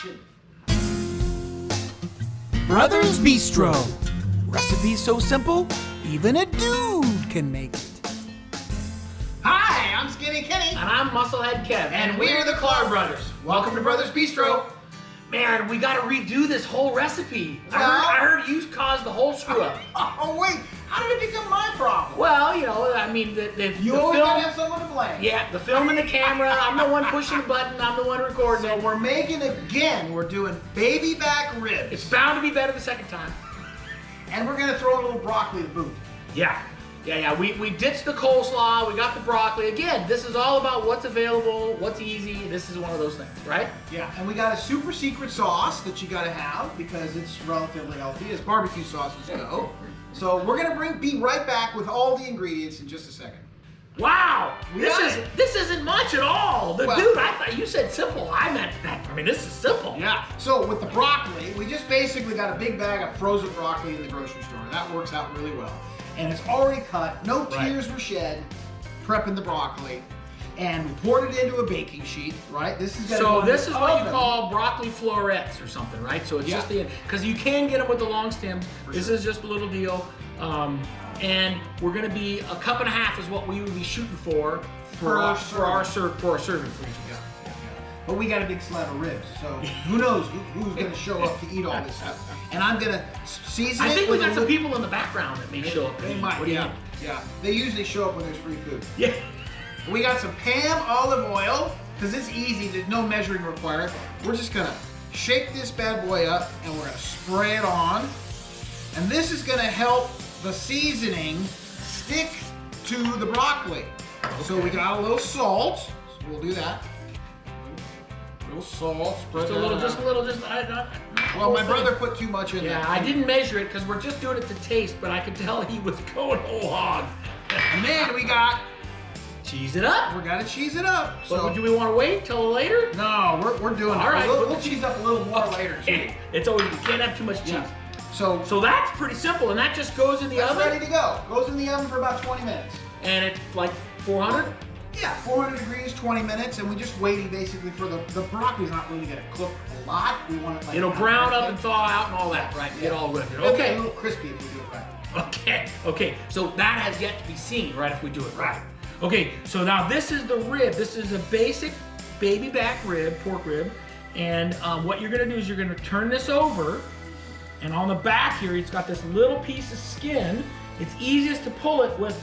action. Brothers Bistro. Recipes so simple, even a dude can make it. Hi, I'm Skinny Kenny. And I'm Musclehead Kev. And we're the Klar brothers. Welcome to Brothers Bistro. Man, we gotta redo this whole recipe. Well, I heard you caused the whole screw up. Oh, wait. How did it become my problem? Well, you know, I mean, the You the always film. gotta have someone to blame. Yeah, the film and the camera. I'm the one pushing the button. I'm the one recording So it. we're making again. We're doing baby back ribs. It's bound to be better the second time. And we're gonna throw in a little broccoli to boot. Yeah. We ditched the coleslaw. We got the broccoli. Again, this is all about what's available, what's easy. This is one of those things, right? Yeah, and we got a super secret sauce that you gotta have because it's relatively healthy, as barbecue sauces go. So we're gonna be right back with all the ingredients in just a second. Wow, We got this isn't much at all. Well- Dude, I thought you said simple. I meant that. I mean, this is simple. Yeah, so with the broccoli, we just basically got a big bag of frozen broccoli in the grocery store. That works out really well. And it's already cut, no Right. tears were shed prepping the broccoli. And we poured it into a baking sheet, right? This is gonna go in This the is what you oven. call broccoli florets or something, right? So it's Yeah. just because you can get them with the long stems. This sure. is just a little deal. And we're gonna be a cup and a half is what we would be shooting for our serving for each of us. But we got a big slab of ribs, so who knows who's going to show up to eat all this stuff. And I'm going to season it I think we with got a some little... people in the background that may show up. They might, What do you yeah. think? Yeah, they usually show up when there's free food. Yeah. We got some Pam olive oil, because it's easy, there's no measuring required. We're just going to shake this bad boy up, and we're going to spray it on. And this is going to help the seasoning stick to the broccoli. So we got a little salt, so we'll do that. A little salt, spread Just a that little, out. Well, my brother put too much in there. Yeah, I didn't measure it because we're just doing it to taste, but I could tell he was going whole hog. And then we got, Cheese it up. we're gonna cheese it up. So, do we want to wait till later? No, we're doing it. All right, We'll cheese up a little more later too. It's always, you can't have too much cheese. Yeah. So So that's pretty simple, and that just goes in the that's oven, ready to go. Goes in the oven for about 20 minutes. and it's like 400. Yeah, 400 degrees, 20 minutes, and we just waiting basically for the broccoli's not really gonna cook a lot. We want it like It'll brown up and thaw out and all that, right? Get all with it. It'll be Okay. a little crispy if we do it right. Okay. So that has yet to be seen, right? If we do it right. Okay. So now this is the rib. This is a basic baby back rib, pork rib, and what you're gonna do is you're gonna turn this over, and on the back here, it's got this little piece of skin. It's easiest to pull it with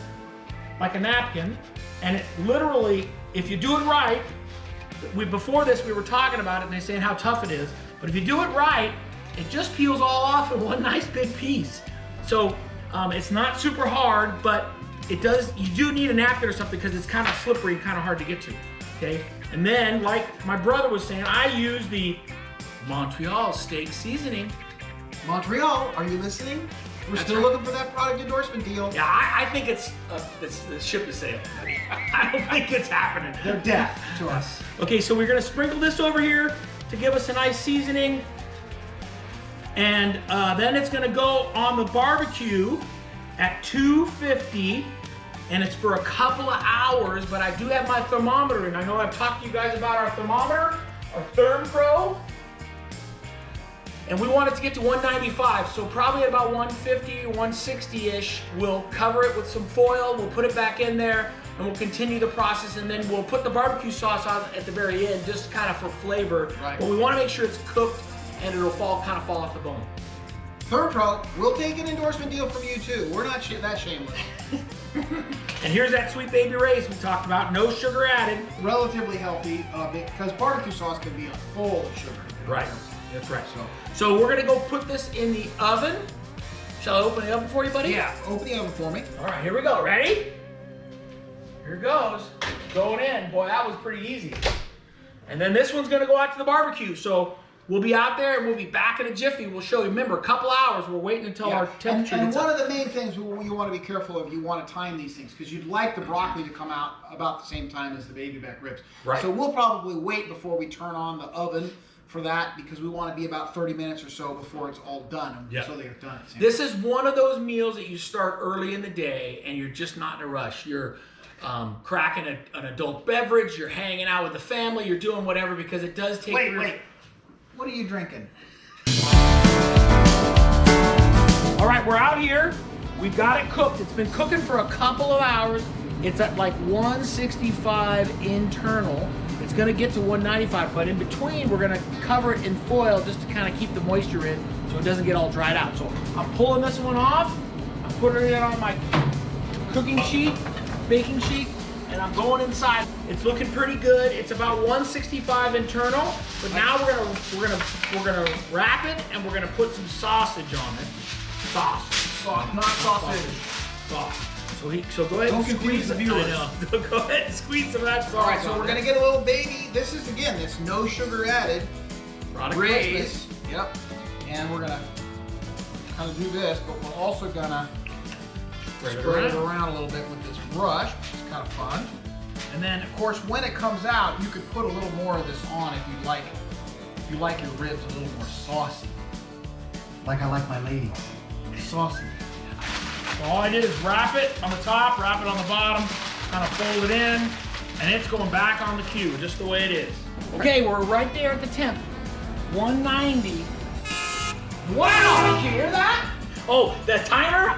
like a napkin, and it literally, if you do it right, before this we were talking about it, and they're saying how tough it is, but if you do it right, it just peels all off in one nice big piece. So it's not super hard, but it does. You do need a napkin or something because it's kind of slippery and kind of hard to get to. Okay, and then like my brother was saying, I use the Montreal steak seasoning. Montreal, are you listening? We're That's still right. looking for that product endorsement deal. Yeah, I think it's the ship is sailing. I don't think it's happening. They're deaf to us. Okay, so we're gonna sprinkle this over here to give us a nice seasoning. And then it's gonna go on the barbecue at 250, and it's for a couple of hours, but I do have my thermometer, and I know I've talked to you guys about our thermometer, our ThermPro, and we want it to get to 195, so probably at about 150 or 160-ish, we'll cover it with some foil, we'll put it back in there, and we'll continue the process, and then we'll put the barbecue sauce on at the very end, just kind of for flavor. Right. But we want to make sure it's cooked and it'll kind of fall off the bone. ThermPro, we'll take an endorsement deal from you too. We're not that shameless. And here's that sweet baby Ray's we talked about, no sugar added. Relatively healthy because barbecue sauce can be full of sugar. Right, that's right. So we're gonna go put this in the oven. Shall I open the oven for you, buddy? Yeah, open the oven for me. All right, here we go. Ready? Here it goes. Going in. Boy, that was pretty easy. And then this one's gonna go out to the barbecue. So we'll be out there and we'll be back in a jiffy. We'll show you. Remember, a couple hours. We're waiting until our temperature And gets one up. of the main things you want to be careful of, you want to time these things because you'd like the broccoli to come out about the same time as the baby back ribs. Right. So we'll probably wait before we turn on the oven for that because we want to be about 30 minutes or so before it's all done. Yeah. So they're done at the same This is one of those meals that you start early in the day and you're just not in a rush. You're cracking an adult beverage, you're hanging out with the family, you're doing whatever because it does take... Wait. What are you drinking? All right, we're out here. We've got it cooked. It's been cooking for a couple of hours. It's at like 165 internal. It's gonna get to 195, but in between, we're gonna cover it in foil just to kind of keep the moisture in so it doesn't get all dried out. So I'm pulling this one off. I'm putting it on my cooking sheet, baking sheet, and I'm going inside. It's looking pretty good. It's about 165 internal, but now we're gonna wrap it and we're gonna put some sausage on it. Sauce, Not sausage. sauce. So go ahead Don't and confuse squeeze the it. viewers. I know. Go ahead and squeeze some of that sauce. All right, so on we're there. gonna get a little baby. This is again, this no sugar added Product raise. placement. Yep. And we're gonna kind of do this, but we're also gonna spread it around a little bit with this brush, which is kind of fun. And then, of course, when it comes out, you could put a little more of this on if you'd like it. If you like your ribs a little more saucy. Like I like my ladies. Saucy. So all I did is wrap it on the top, wrap it on the bottom, kind of fold it in, and it's going back on the cube, just the way it is. Okay, we're right there at the temp. 190. Wow! Did you hear that? Oh, the timer?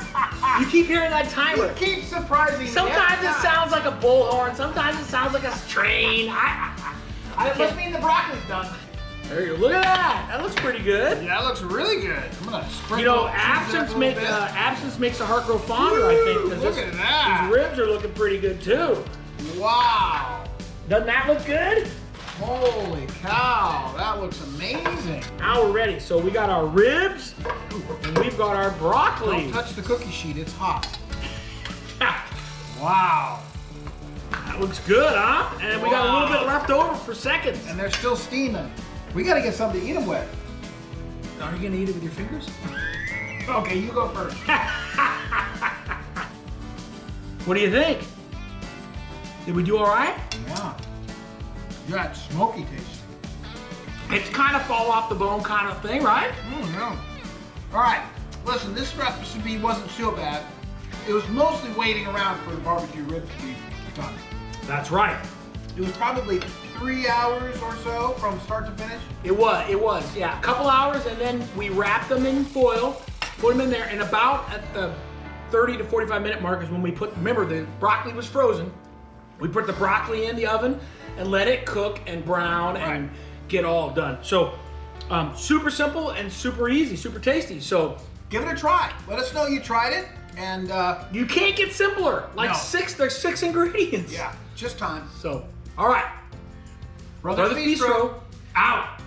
You keep hearing that timer. You keep surprising me. Sometimes it sounds like a bullhorn, sometimes it sounds like a train. It must mean the broccoli's done. There you go. Look at that. That looks pretty good. Yeah, that looks really good. I'm gonna sprinkle. You know, cheese up a little bit. absence makes the heart grow fonder, I think. 'Cause Look at that. These ribs are looking pretty good too. Wow. Doesn't that look good? Holy cow, that looks amazing. Now we're ready. So we got our ribs and we've got our broccoli. Don't touch the cookie sheet, it's hot. Wow. That looks good, huh? And we got a little bit left over for seconds. And they're still steaming. We gotta get something to eat them with. Are you gonna eat it with your fingers? Okay, you go first. What do you think? Did we do all right? Yeah. You got smoky taste. It's kind of fall off the bone kind of thing, right? Yeah. All right, listen, this recipe wasn't so bad. It was mostly waiting around for the barbecue ribs to be done. That's right. It was probably 3 hours or so from start to finish. It was, yeah. A couple hours, and then we wrapped them in foil, put them in there, and about at the 30 to 45 minute mark is when we put, remember the broccoli was frozen. We put the broccoli in the oven and let it cook and brown and get all done. So super simple and super easy, super tasty. So give it a try. Let us know you tried it, and you can't get simpler. Like No. there's 6 ingredients. yeah, just time. So, all right. Brothers Bistro. Out.